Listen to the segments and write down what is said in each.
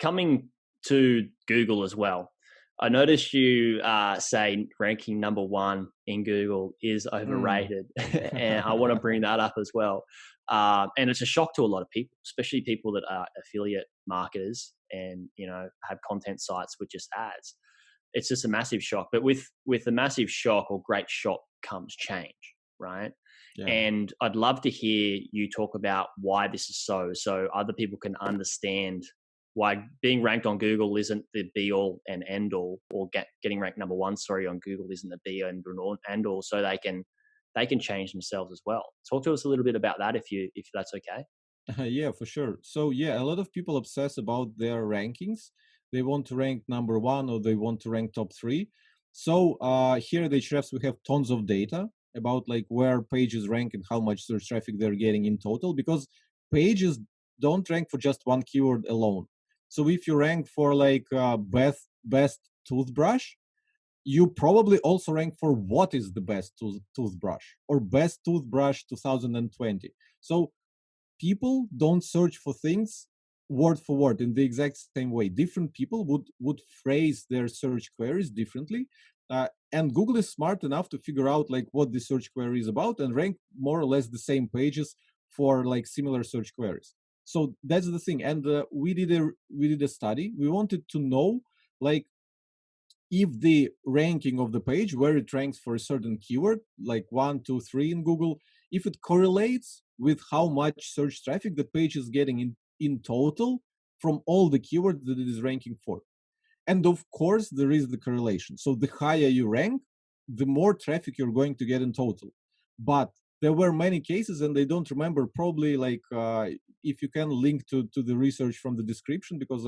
coming to Google as well, I noticed you say ranking number 1 in Google is overrated, and I want to bring that up as well. And it's a shock to a lot of people, especially people that are affiliate marketers and have content sites with just ads. It's just a massive shock. But with a massive shock or great shock comes change, right? Yeah. And I'd love to hear you talk about why this is so other people can understand why being ranked on Google isn't the be all and end all, or getting ranked number 1, on Google isn't the be all and all, so they can change themselves as well. Talk to us a little bit about that if that's okay. Yeah, for sure. So yeah, a lot of people obsess about their rankings. They want to rank number 1 or they want to rank top 3. So here at Ahrefs, we have tons of data about like where pages rank and how much search traffic they're getting in total, because pages don't rank for just one keyword alone. So if you rank for like best toothbrush, you probably also rank for what is the best toothbrush or best toothbrush 2020. So people don't search for things word for word in the exact same way. Different people would phrase their search queries differently, and Google is smart enough to figure out like what the search query is about and rank more or less the same pages for like similar search queries. So that's the thing. And we did a study. We wanted to know like if the ranking of the page, where it ranks for a certain keyword, like 1, 2, 3 in Google, if it correlates with how much search traffic the page is getting in total from all the keywords that it is ranking for. And of course, there is the correlation. So the higher you rank, the more traffic you're going to get in total. But there were many cases, and I don't remember, probably like if you can link to the research from the description, because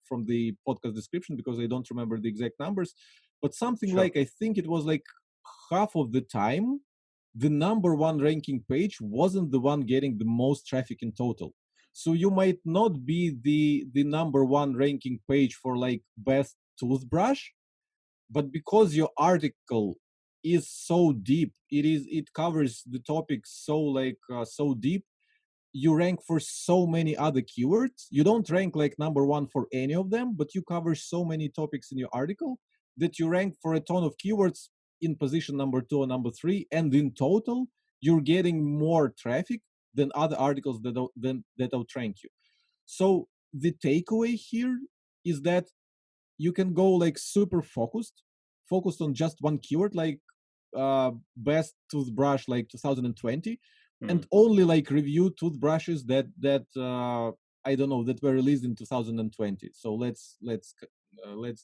from the podcast description, because I don't remember the exact numbers, but something Sure. like, I think it was like half of the time, the number 1 ranking page wasn't the one getting the most traffic in total. So you might not be the number 1 ranking page for like best toothbrush, but because your article is so deep, it covers the topic so deep, you rank for so many other keywords. You don't rank like number 1 for any of them, but you cover so many topics in your article that you rank for a ton of keywords in position number 2 or number 3, and in total you're getting more traffic than other articles that outrank you. So the takeaway here is that you can go like super focused on just one keyword, like best toothbrush like 2020, and only like review toothbrushes that I don't know, that were released in 2020. So let's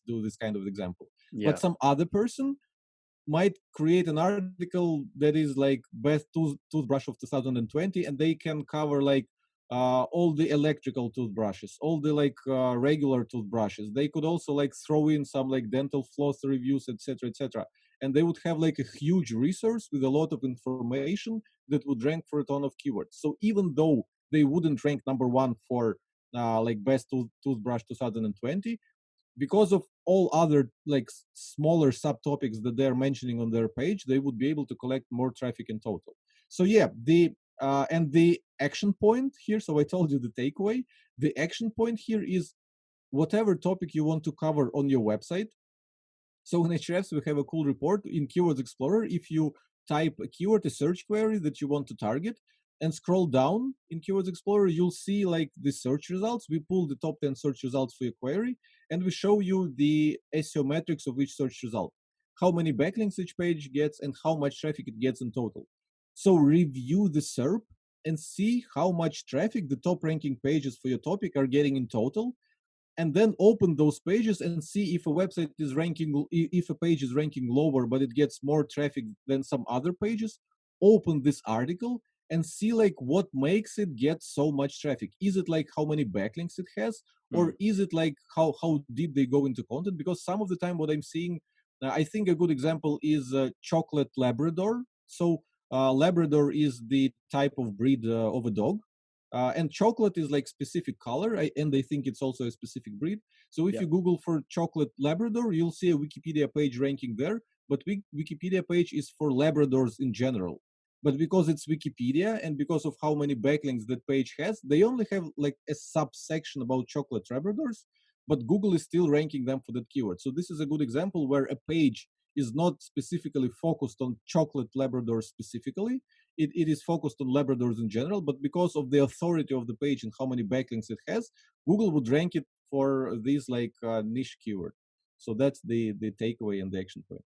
do this kind of example. Yeah. But some other person might create an article that is like best toothbrush of 2020, and they can cover like all the electrical toothbrushes, all the like regular toothbrushes. They could also like throw in some like dental floss reviews, etc., etc. And they would have like a huge resource with a lot of information that would rank for a ton of keywords. So even though they wouldn't rank number 1 for like best toothbrush 2020, because of all other like smaller subtopics that they're mentioning on their page, they would be able to collect more traffic in total. So yeah, and the action point here, so I told you the takeaway. The action point here is whatever topic you want to cover on your website. So in Ahrefs, we have a cool report in Keywords Explorer. If you type a keyword, a search query that you want to target, and scroll down in Keywords Explorer, you'll see like the search results. We pull the top 10 search results for your query, and we show you the SEO metrics of each search result, how many backlinks each page gets, and how much traffic it gets in total. So review the SERP and see how much traffic the top ranking pages for your topic are getting in total, and then open those pages and see if a website is ranking, if a page is ranking lower, but it gets more traffic than some other pages. Open this article and see like what makes it get so much traffic. Is it like how many backlinks it has, or is it like how deep they go into content? Because some of the time what I'm seeing, I think a good example is chocolate Labrador. So Labrador is the type of breed of a dog. And chocolate is like specific color, and I think it's also a specific breed. So if you Google for chocolate Labrador, you'll see a Wikipedia page ranking there, but Wikipedia page is for Labradors in general. but because it's Wikipedia and because of how many backlinks that page has, they only have like a subsection about chocolate Labradors, but Google is still ranking them for that keyword. So this is a good example where a page is not specifically focused on chocolate Labradors specifically. It is focused on Labradors in general, but because of the authority of the page and how many backlinks it has, Google would rank it for these like niche keyword. So that's the takeaway and the action point.